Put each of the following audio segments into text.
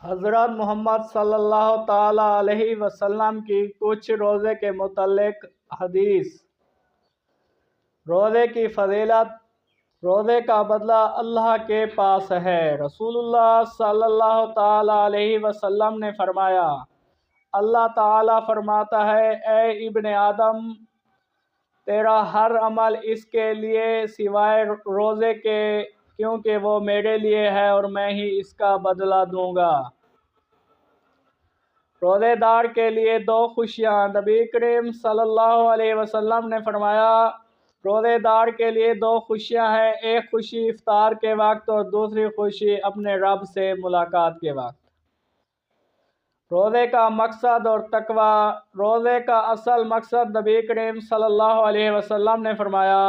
حضرت محمد صلی اللہ تعالی علیہ وسلم کی کچھ روزے کے متعلق حدیث۔ روزے کی فضیلت۔ روزے کا بدلہ اللہ کے پاس ہے۔ رسول اللہ صلی اللہ تعالی علیہ وسلم نے فرمایا، اللہ تعالی فرماتا ہے، اے ابن آدم، تیرا ہر عمل اس کے لیے سوائے روزے کے، کیونکہ وہ میرے لیے ہے اور میں ہی اس کا بدلہ دوں گا۔ روزے دار کے لیے دو خوشیاں۔ نبی کریم صلی اللہ علیہ وسلم نے فرمایا، روزے دار کے لیے دو خوشیاں ہیں، ایک خوشی افطار کے وقت اور دوسری خوشی اپنے رب سے ملاقات کے وقت۔ روزے کا مقصد اور تقوی۔ روزے کا اصل مقصد نبی کریم صلی اللہ علیہ وسلم نے فرمایا،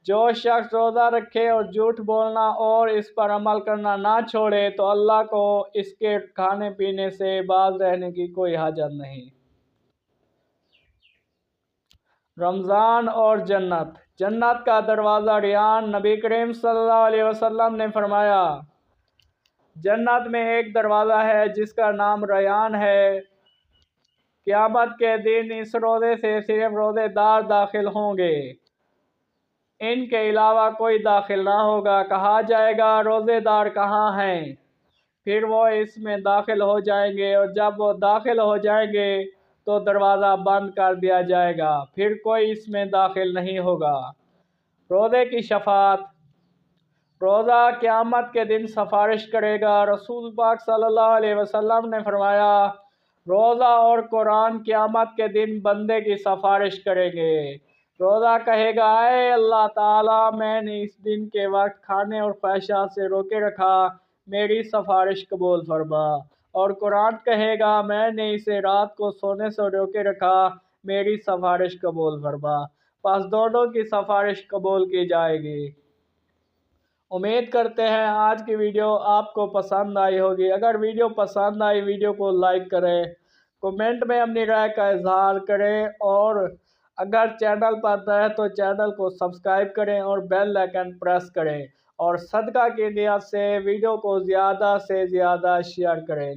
جو شخص روزہ رکھے اور جھوٹ بولنا اور اس پر عمل کرنا نہ چھوڑے تو اللہ کو اس کے کھانے پینے سے باز رہنے کی کوئی حاجت نہیں۔ رمضان اور جنت۔ جنت کا دروازہ ریان۔ نبی کریم صلی اللہ علیہ وسلم نے فرمایا، جنت میں ایک دروازہ ہے جس کا نام ریان ہے۔ قیامت کے دن اس روزے سے صرف روزے دار داخل ہوں گے، ان کے علاوہ کوئی داخل نہ ہوگا۔ کہا جائے گا، روزے دار کہاں ہیں؟ پھر وہ اس میں داخل ہو جائیں گے، اور جب وہ داخل ہو جائیں گے تو دروازہ بند کر دیا جائے گا، پھر کوئی اس میں داخل نہیں ہوگا۔ روزے کی شفاعت۔ روزہ قیامت کے دن سفارش کرے گا۔ رسول پاک صلی اللہ علیہ وسلم نے فرمایا، روزہ اور قرآن قیامت کے دن بندے کی سفارش کریں گے۔ روزہ کہے گا، اے اللہ تعالیٰ، میں نے اس دن کے وقت کھانے اور خواہشات سے روکے رکھا، میری سفارش قبول فرما۔ اور قرآن کہے گا، میں نے اسے رات کو سونے سے روکے رکھا، میری سفارش قبول فرما۔ پس دونوں کی سفارش قبول کی جائے گی۔ امید کرتے ہیں آج کی ویڈیو آپ کو پسند آئی ہوگی۔ اگر ویڈیو پسند آئی، ویڈیو کو لائک کریں، کمنٹ میں اپنی رائے کا اظہار کریں، اور اگر چینل پر نئے ہیں تو چینل کو سبسکرائب کریں اور بیل آئیکن پریس کریں، اور صدقہ کی نیت سے ویڈیو کو زیادہ سے زیادہ شیئر کریں۔